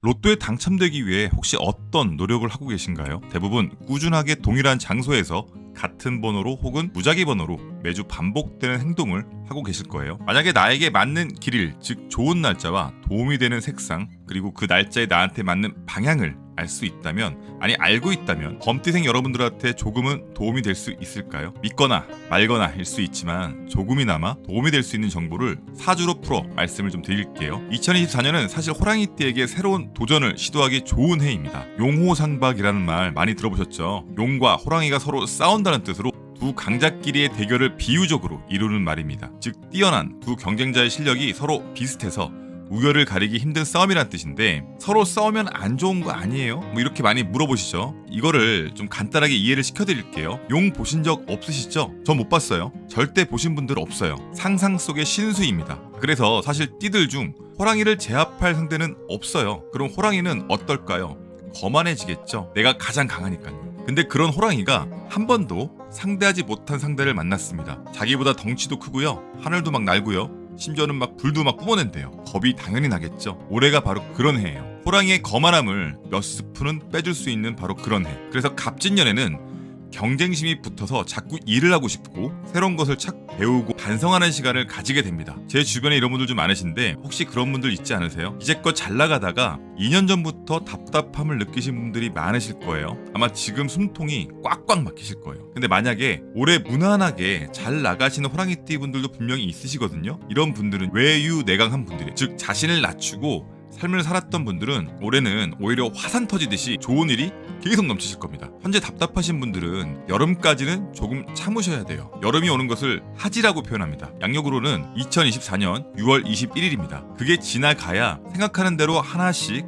로또에 당첨되기 위해 혹시 어떤 노력을 하고 계신가요? 대부분 꾸준하게 동일한 장소에서 같은 번호로 혹은 무작위 번호로 매주 반복되는 행동을 하고 계실 거예요. 만약에 나에게 맞는 길일, 즉 좋은 날짜와 도움이 되는 색상, 그리고 그 날짜에 나한테 맞는 방향을 알 수 있다면, 아니 알고 있다면 범띠생 여러분들한테 조금은 도움이 될 수 있을까요? 믿거나 말거나 일 수 있지만 조금이나마 도움이 될 수 있는 정보를 사주로 풀어 말씀을 좀 드릴게요. 2024년은 사실 호랑이띠에게 새로운 도전을 시도하기 좋은 해입니다. 용호상박이라는 말 많이 들어보셨죠? 용과 호랑이가 서로 싸운다는 뜻으로 두 강자끼리의 대결을 비유적으로 이루는 말입니다. 즉 뛰어난 두 경쟁자의 실력이 서로 비슷해서 우열을 가리기 힘든 싸움이란 뜻인데, 서로 싸우면 안 좋은 거 아니에요? 뭐 이렇게 많이 물어보시죠. 이거를 좀 간단하게 이해를 시켜드릴게요. 용 보신 적 없으시죠? 전 못 봤어요. 절대 보신 분들 없어요. 상상 속의 신수입니다. 그래서 사실 띠들 중 호랑이를 제압할 상대는 없어요. 그럼 호랑이는 어떨까요? 거만해지겠죠. 내가 가장 강하니까요. 근데 그런 호랑이가 한 번도 상대하지 못한 상대를 만났습니다. 자기보다 덩치도 크고요, 하늘도 막 날고요, 심지어는 막 불도 막 뿜어낸대요. 겁이 당연히 나겠죠. 올해가 바로 그런 해예요. 호랑이의 거만함을 몇 스푼은 빼줄 수 있는 바로 그런 해. 그래서 갑진년에는 경쟁심이 붙어서 자꾸 일을 하고 싶고 새로운 것을 착 배우고 반성하는 시간을 가지게 됩니다. 제 주변에 이런 분들 좀 많으신데 혹시 그런 분들 있지 않으세요? 이제껏 잘 나가다가 2년 전부터 답답함을 느끼신 분들이 많으실 거예요. 아마 지금 숨통이 꽉꽉 막히실 거예요. 근데 만약에 올해 무난하게 잘 나가시는 호랑이띠 분들도 분명히 있으시거든요. 이런 분들은 외유내강한 분들이에요. 즉 자신을 낮추고 삶을 살았던 분들은 올해는 오히려 화산 터지듯이 좋은 일이 계속 넘치실 겁니다. 현재 답답하신 분들은 여름까지는 조금 참으셔야 돼요. 여름이 오는 것을 하지라고 표현합니다. 양력으로는 2024년 6월 21일입니다. 그게 지나가야 생각하는 대로 하나씩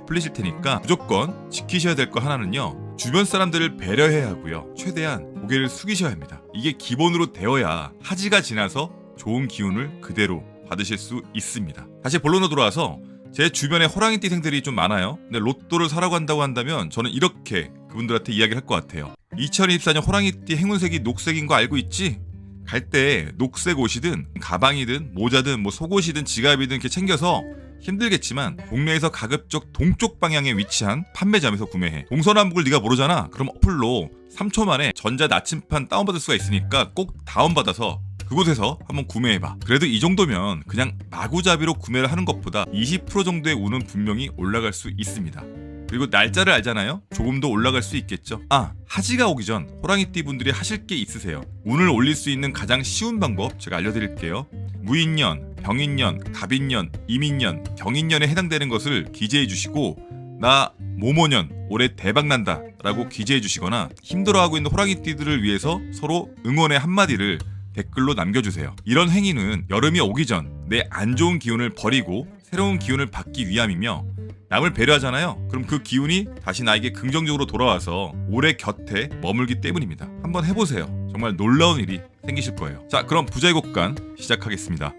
풀리실 테니까 무조건 지키셔야 될 거 하나는요, 주변 사람들을 배려해야 하고요, 최대한 고개를 숙이셔야 합니다. 이게 기본으로 되어야 하지가 지나서 좋은 기운을 그대로 받으실 수 있습니다. 다시 본론으로 돌아와서 제 주변에 호랑이띠생들이 좀 많아요. 근데 로또를 사라고 한다고 한다면 저는 이렇게 그분들한테 이야기를 할 것 같아요. 2024년 호랑이띠 행운색이 녹색인 거 알고 있지? 갈 때 녹색 옷이든 가방이든 모자든 뭐 속옷이든 지갑이든 이렇게 챙겨서 힘들겠지만 동네에서 가급적 동쪽 방향에 위치한 판매점에서 구매해. 동서남북을 네가 모르잖아? 그럼 어플로 3초 만에 전자 나침판 다운받을 수가 있으니까 꼭 다운받아서 그곳에서 한번 구매해봐. 그래도 이 정도면 그냥 마구잡이로 구매를 하는 것보다 20% 정도의 운은 분명히 올라갈 수 있습니다. 그리고 날짜를 알잖아요? 조금 더 올라갈 수 있겠죠. 하지가 오기 전 호랑이띠 분들이 하실 게 있으세요. 운을 올릴 수 있는 가장 쉬운 방법 제가 알려드릴게요. 무인년, 병인년, 갑인년, 임인년, 경인년에 해당되는 것을 기재해 주시고 나 모모년 올해 대박난다 라고 기재해 주시거나, 힘들어하고 있는 호랑이띠들을 위해서 서로 응원의 한마디를 댓글로 남겨주세요. 이런 행위는 여름이 오기 전 내 안 좋은 기운을 버리고 새로운 기운을 받기 위함이며, 남을 배려하잖아요. 그럼 그 기운이 다시 나에게 긍정적으로 돌아와서 올해 곁에 머물기 때문입니다. 한번 해보세요. 정말 놀라운 일이 생기실 거예요. 자, 그럼 부자의 곡간 시작하겠습니다.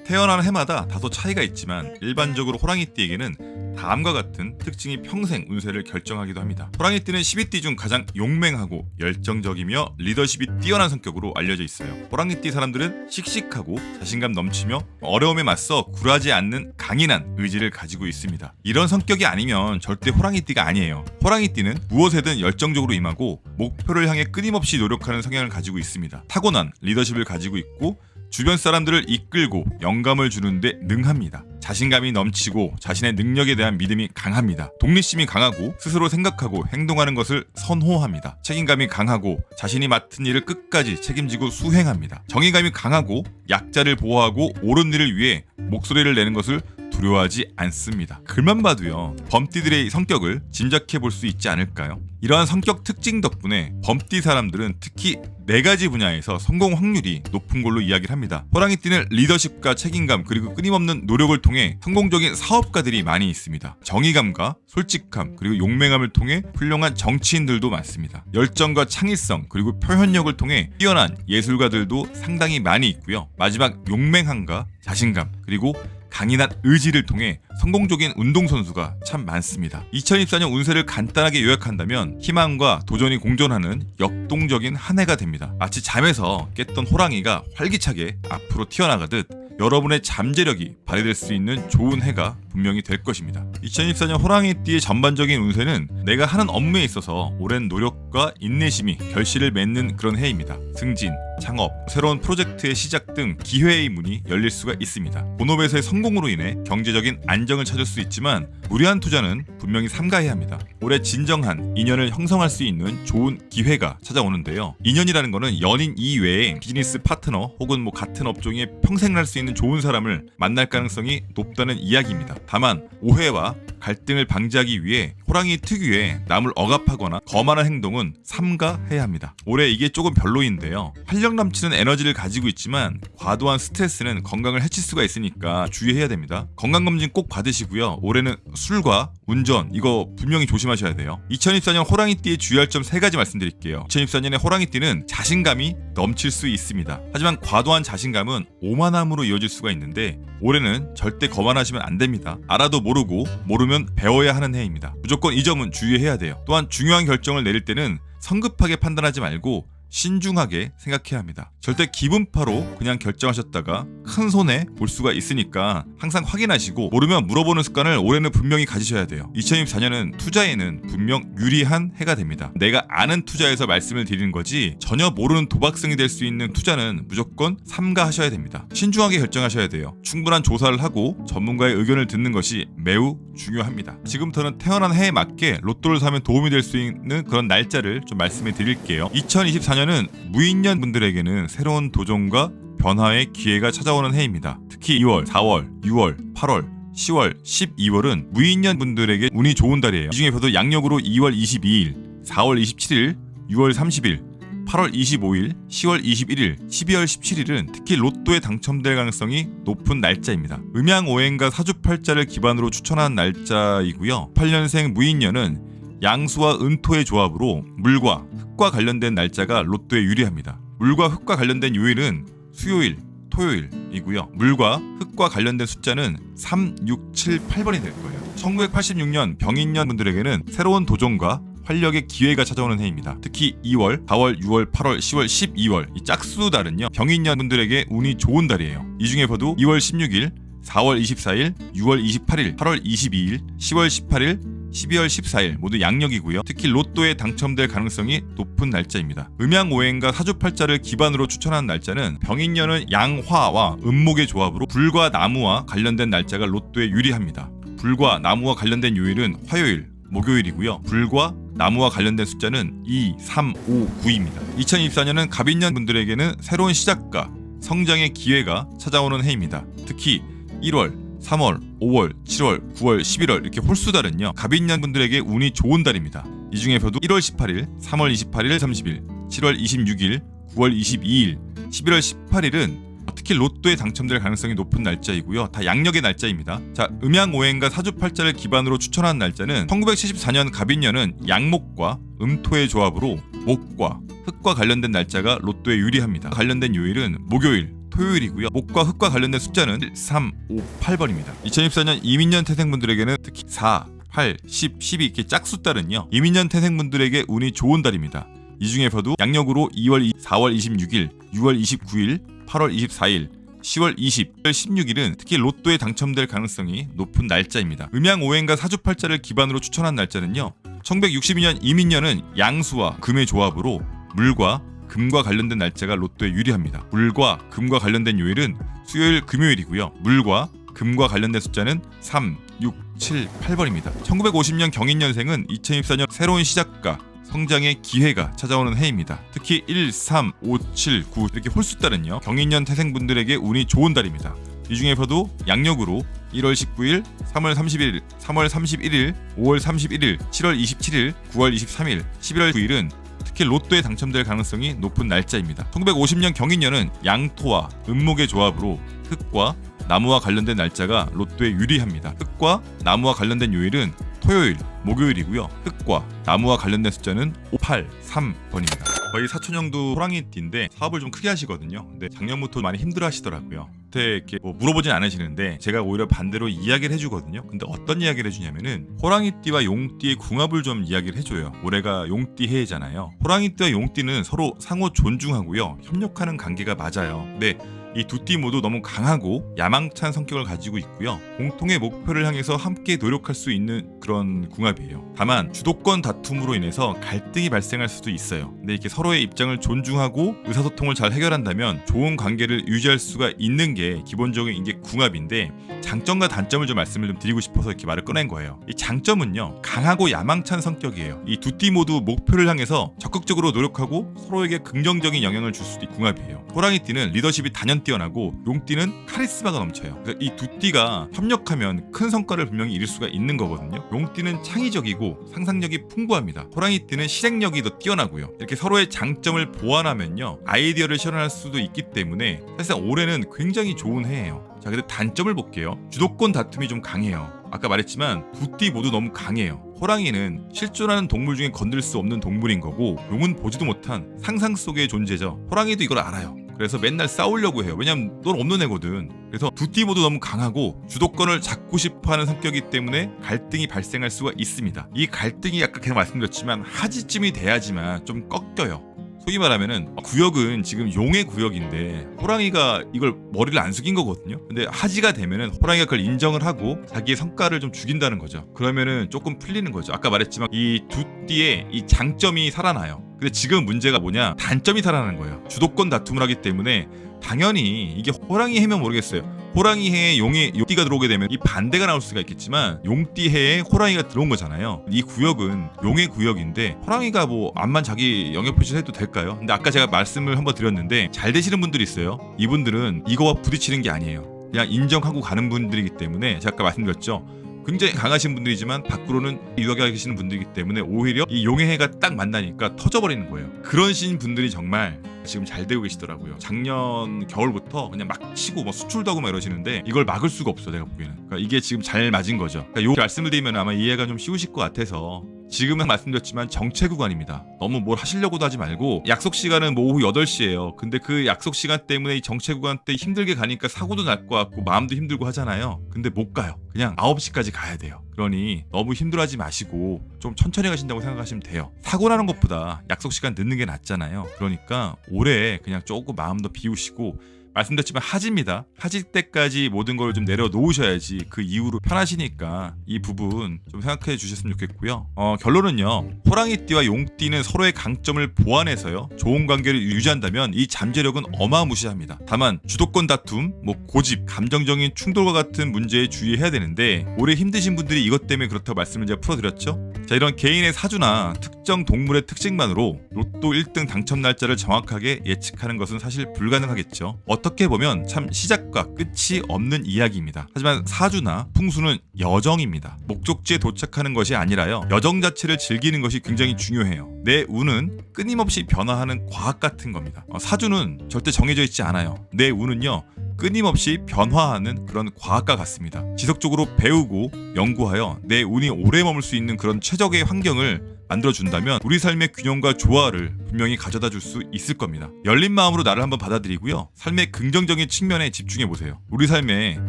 태어나는 해마다 다소 차이가 있지만 일반적으로 호랑이띠에게는 다음과 같은 특징이 평생 운세를 결정하기도 합니다. 호랑이띠는 12띠 중 가장 용맹하고 열정적이며 리더십이 뛰어난 성격으로 알려져 있어요. 호랑이띠 사람들은 씩씩하고 자신감 넘치며 어려움에 맞서 굴하지 않는 강인한 의지를 가지고 있습니다. 이런 성격이 아니면 절대 호랑이띠가 아니에요. 호랑이띠는 무엇에든 열정적으로 임하고 목표를 향해 끊임없이 노력하는 성향을 가지고 있습니다. 타고난 리더십을 가지고 있고 주변 사람들을 이끌고 영감을 주는데 능합니다. 자신감이 넘치고 자신의 능력에 대한 믿음이 강합니다. 독립심이 강하고 스스로 생각하고 행동하는 것을 선호합니다. 책임감이 강하고 자신이 맡은 일을 끝까지 책임지고 수행합니다. 정의감이 강하고 약자를 보호하고 옳은 일을 위해 목소리를 내는 것을 두려워하지 않습니다. 글만 봐도요, 범띠들의 성격을 짐작해 볼 수 있지 않을까요? 이러한 성격 특징 덕분에 범띠 사람들은 특히 4가지 분야에서 성공 확률이 높은 걸로 이야기를 합니다. 호랑이띠는 리더십과 책임감 그리고 끊임없는 노력을 통해 성공적인 사업가들이 많이 있습니다. 정의감과 솔직함 그리고 용맹함을 통해 훌륭한 정치인들도 많습니다. 열정과 창의성 그리고 표현력을 통해 뛰어난 예술가들도 상당히 많이 있고요. 마지막 용맹함과 자신감 그리고 강인한 의지를 통해 성공적인 운동선수가 참 많습니다. 2024년 운세를 간단하게 요약한다면 희망과 도전이 공존하는 역동적인 한 해가 됩니다. 마치 잠에서 깼던 호랑이가 활기차게 앞으로 튀어나가듯 여러분의 잠재력이 발휘될 수 있는 좋은 해가 분명히 될 것입니다. 2024년 호랑이띠의 전반적인 운세는 내가 하는 업무에 있어서 오랜 노력과 인내심이 결실을 맺는 그런 해입니다. 승진, 창업, 새로운 프로젝트의 시작 등 기회의 문이 열릴 수가 있습니다. 본업에서의 성공으로 인해 경제적인 안정을 찾을 수 있지만 무리한 투자는 분명히 삼가해야 합니다. 올해 진정한 인연을 형성할 수 있는 좋은 기회가 찾아오는데요. 인연이라는 거는 연인 이외에 비즈니스 파트너 혹은 같은 업종에 평생 할 수 있는 좋은 사람을 만날 가능성이 높다는 이야기입니다. 다만 오해와 갈등을 방지하기 위해 호랑이 특유의 남을 억압하거나 거만한 행동은 삼가해야 합니다. 올해 이게 조금 별로인데요. 활력 넘치는 에너지를 가지고 있지만 과도한 스트레스는 건강을 해칠 수가 있으니까 주의해야 됩니다. 건강검진 꼭 받으시고요. 올해는 술과 운전 이거 분명히 조심하셔야 돼요. 2024년 호랑이띠의 주의할 점 3가지 말씀드릴게요. 2024년에 호랑이띠는 자신감이 넘칠 수 있습니다. 하지만 과도한 자신감은 오만함으로 이어질 수가 있는데 올해는 절대 거만하시면 안 됩니다. 알아도 모르고 모르면 배워야 하는 해입니다. 무조건 이 점은 주의해야 돼요. 또한 중요한 결정을 내릴 때는 성급하게 판단하지 말고 신중하게 생각해야 합니다. 절대 기분파로 그냥 결정하셨다가 큰 손해 볼 수가 있으니까 항상 확인하시고 모르면 물어보는 습관을 올해는 분명히 가지셔야 돼요. 2024년은 투자에는 분명 유리한 해가 됩니다. 내가 아는 투자에서 말씀을 드리는 거지 전혀 모르는 도박성이 될 수 있는 투자는 무조건 삼가하셔야 됩니다. 신중하게 결정하셔야 돼요. 충분한 조사를 하고 전문가의 의견을 듣는 것이 매우 중요합니다. 지금부터는 태어난 해에 맞게 로또를 사면 도움이 될 수 있는 그런 날짜를 좀 말씀해 드릴게요. 2024년은 무인년 분들에게는 새로운 도전과 변화의 기회가 찾아오는 해입니다. 특히 2월, 4월, 6월, 8월, 10월, 12월은 무인년 분들에게 운이 좋은 달이에요. 이 중에서도 양력으로 2월 22일, 4월 27일, 6월 30일, 8월 25일, 10월 21일, 12월 17일은 특히 로또에 당첨될 가능성이 높은 날짜입니다. 음양오행과 사주팔자를 기반으로 추천한 날짜이고요. 8년생 무인년은 양수와 은토의 조합으로 물과 흙과 관련된 날짜가 로또에 유리합니다. 물과 흙과 관련된 요일은 수요일, 토요일이고요. 물과 흙과 관련된 숫자는 3, 6, 7, 8번이 될 거예요. 1986년 병인년 분들에게는 새로운 도전과 활력의 기회가 찾아오는 해입니다. 특히 2월, 4월, 6월, 8월, 10월, 12월 이 짝수달은요 병인년 분들에게 운이 좋은 달이에요. 이 중에서도 2월 16일, 4월 24일, 6월 28일, 8월 22일, 10월 18일, 12월 14일 모두 양력이고요. 특히 로또에 당첨될 가능성이 높은 날짜입니다. 음양오행과 사주팔자를 기반으로 추천한 날짜는 병인년은 양화와 음목의 조합으로 불과 나무와 관련된 날짜가 로또에 유리합니다. 불과 나무와 관련된 요일은 화요일, 목요일이고요. 불과 나무와 관련된 숫자는 2, 3, 5, 9입니다. 2024년은 갑인년 분들에게는 새로운 시작과 성장의 기회가 찾아오는 해입니다. 특히 1월, 3월, 5월, 7월, 9월, 11월 이렇게 홀수달은요 갑인년 분들에게 운이 좋은 달입니다. 이 중에서도 1월 18일, 3월 28일, 30일, 7월 26일, 9월 22일, 11월 18일은 특히 로또에 당첨될 가능성이 높은 날짜이고요. 다 양력의 날짜입니다. 자, 음양오행과 사주팔자를 기반으로 추천한 날짜는 1974년 갑인년은 양목과 음토의 조합으로 목과 흙과 관련된 날짜가 로또에 유리합니다. 관련된 요일은 목요일, 토요일이고요. 목과 흙과 관련된 숫자는 1, 3, 5, 8번입니다. 2024년 이민년 태생분들에게는 특히 4, 8, 10, 12 이렇게 짝수달은요 이민년 태생분들에게 운이 좋은 달입니다. 이 중에서도 양력으로 4월 26일, 6월 29일, 8월 24일, 10월 20일, 16일은 특히 로또에 당첨될 가능성이 높은 날짜입니다. 음양오행과 사주팔자를 기반으로 추천한 날짜는요 1962년 이민년은 양수와 금의 조합으로 물과 금과 관련된 날짜가 로또에 유리합니다. 물과 금과 관련된 요일은 수요일, 금요일이고요. 물과 금과 관련된 숫자는 3, 6, 7, 8번입니다. 1950년 경인년생은 2024년 새로운 시작과 성장의 기회가 찾아오는 해입니다. 특히 1, 3, 5, 7, 9 이렇게 홀수달은요 경인년 태생분들에게 운이 좋은 달입니다. 이 중에서도 양력으로 1월 19일, 3월 31일, 3월 31일, 5월 31일, 7월 27일, 9월 23일, 11월 9일은 특히 로또에 당첨될 가능성이 높은 날짜입니다. 1950년 경인년은 양토와 음목의 조합으로 흙과 나무와 관련된 날짜가 로또에 유리합니다. 흙과 나무와 관련된 요일은 토요일, 목요일이고요. 흙과 나무와 관련된 숫자는 5, 8, 3번입니다. 저희 사촌형도 호랑이띠인데 사업을 좀 크게 하시거든요. 근데 작년부터 많이 힘들어 하시더라고요. 그때 이렇게 물어보진 않으시는데 제가 오히려 반대로 이야기를 해주거든요. 근데 어떤 이야기를 해주냐면은 호랑이띠와 용띠의 궁합을 좀 이야기를 해줘요. 올해가 용띠 해잖아요. 호랑이띠와 용띠는 서로 상호 존중하고요. 협력하는 관계가 맞아요. 근데 이 두 띠 모두 너무 강하고 야망찬 성격을 가지고 있고요. 공통의 목표를 향해서 함께 노력할 수 있는 그런 궁합이에요. 다만 주도권 다툼으로 인해서 갈등이 발생할 수도 있어요. 근데 이렇게 서로의 입장을 존중하고 의사소통을 잘 해결한다면 좋은 관계를 유지할 수가 있는 게 기본적인 이게 궁합인데, 장점과 단점을 좀 말씀을 좀 드리고 싶어서 이렇게 말을 꺼낸 거예요. 이 장점은요, 강하고 야망찬 성격이에요. 이 두 띠 모두 목표를 향해서 적극적으로 노력하고 서로에게 긍정적인 영향을 줄 수도 있는 궁합이에요. 호랑이띠는 리더십이 단연 뛰어나고 용띠는 카리스마가 넘쳐요. 그래서 이 두 띠가 협력하면 큰 성과를 분명히 이룰 수가 있는 거거든요. 용띠는 창의적이고 상상력이 풍부합니다. 호랑이띠는 실행력이 더 뛰어나고요. 이렇게 서로의 장점을 보완하면요, 아이디어를 실현할 수도 있기 때문에 사실상 올해는 굉장히 좋은 해예요. 자, 근데 단점을 볼게요. 주도권 다툼이 좀 강해요. 아까 말했지만 두 띠 모두 너무 강해요. 호랑이는 실존하는 동물 중에 건들 수 없는 동물인 거고, 용은 보지도 못한 상상 속의 존재죠. 호랑이도 이걸 알아요. 그래서 맨날 싸우려고 해요. 왜냐면 넌 없는 애거든. 그래서 두 띠 모두 너무 강하고 주도권을 잡고 싶어하는 성격이기 때문에 갈등이 발생할 수가 있습니다. 이 갈등이 아까 계속 말씀드렸지만 하지쯤이 돼야지만 좀 꺾여요. 소위 말하면은 구역은 지금 용의 구역인데 호랑이가 이걸 머리를 안 숙인 거거든요. 근데 하지가 되면은 호랑이가 그걸 인정을 하고 자기의 성과를 좀 죽인다는 거죠. 그러면은 조금 풀리는 거죠. 아까 말했지만 이 두 띠의 이 장점이 살아나요. 근데 지금 문제가 뭐냐, 단점이 살아나는 거예요. 주도권 다툼을 하기 때문에 당연히 이게 호랑이 해면 모르겠어요. 호랑이 해에 용띠가 들어오게 되면 이 반대가 나올 수가 있겠지만 용띠 해에 호랑이가 들어온 거잖아요. 이 구역은 용의 구역인데 호랑이가 뭐 암만 자기 영역 표시를 해도 될까요? 근데 아까 제가 말씀을 한번 드렸는데 잘 되시는 분들이 있어요. 이분들은 이거와 부딪히는 게 아니에요. 그냥 인정하고 가는 분들이기 때문에 제가 아까 말씀드렸죠. 굉장히 강하신 분들이지만 밖으로는 유하게 계시는 분들이기 때문에 오히려 이 용의 해가 딱 만나니까 터져버리는 거예요. 그런 신 분들이 정말 지금 잘 되고 계시더라고요. 작년 겨울부터 그냥 막 치고 뭐 수출도 하고 막 이러시는데 이걸 막을 수가 없어, 내가 보기에는. 그러니까 이게 지금 잘 맞은 거죠. 그러니까 요 말씀을 드리면 아마 이해가 좀 쉬우실 것 같아서. 지금은 말씀드렸지만 정체 구간입니다. 너무 뭘 하시려고도 하지 말고, 약속 시간은 뭐 오후 8시예요. 근데 그 약속 시간 때문에 이 정체 구간 때 힘들게 가니까 사고도 날 것 같고 마음도 힘들고 하잖아요. 근데 못 가요. 그냥 9시까지 가야 돼요. 그러니 너무 힘들어하지 마시고 좀 천천히 가신다고 생각하시면 돼요. 사고 나는 것보다 약속 시간 늦는 게 낫잖아요. 그러니까 올해 그냥 조금 마음도 비우시고, 말씀드렸지만 하지입니다. 하지 때까지 모든 걸 좀 내려놓으셔야지 그 이후로 편하시니까 이 부분 좀 생각해 주셨으면 좋겠고요. 결론은요, 호랑이띠와 용띠는 서로의 강점을 보완해서요 좋은 관계를 유지한다면 이 잠재력은 어마무시합니다. 다만 주도권 다툼, 뭐 고집, 감정적인 충돌과 같은 문제에 주의해야 되는데, 올해 힘드신 분들이 이것 때문에 그렇다고 말씀을 제가 풀어드렸죠. 자, 이런 개인의 사주나 특정 동물의 특징만으로 로또 1등 당첨 날짜를 정확하게 예측하는 것은 사실 불가능하겠죠. 어떻게 보면 참 시작과 끝이 없는 이야기입니다. 하지만 사주나 풍수는 여정입니다. 목적지에 도착하는 것이 아니라요, 여정 자체를 즐기는 것이 굉장히 중요해요. 내 운은 끊임없이 변화하는 과학 같은 겁니다. 사주는 절대 정해져 있지 않아요. 내 운은요, 끊임없이 변화하는 그런 과학과 같습니다. 지속적으로 배우고 연구하여 내 운이 오래 머물 수 있는 그런 최적의 환경을 만들어준다면 우리 삶의 균형과 조화를 분명히 가져다 줄 수 있을 겁니다. 열린 마음으로 나를 한번 받아들이고요, 삶의 긍정적인 측면에 집중해보세요. 우리 삶에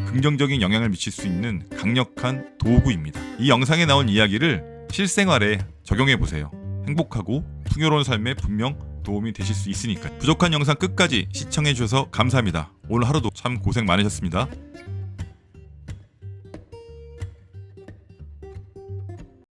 긍정적인 영향을 미칠 수 있는 강력한 도구입니다. 이 영상에 나온 이야기를 실생활에 적용해보세요. 행복하고 풍요로운 삶에 분명 도움이 되실 수 있으니까요. 부족한 영상 끝까지 시청해주셔서 감사합니다. 오늘 하루도 참 고생 많으셨습니다.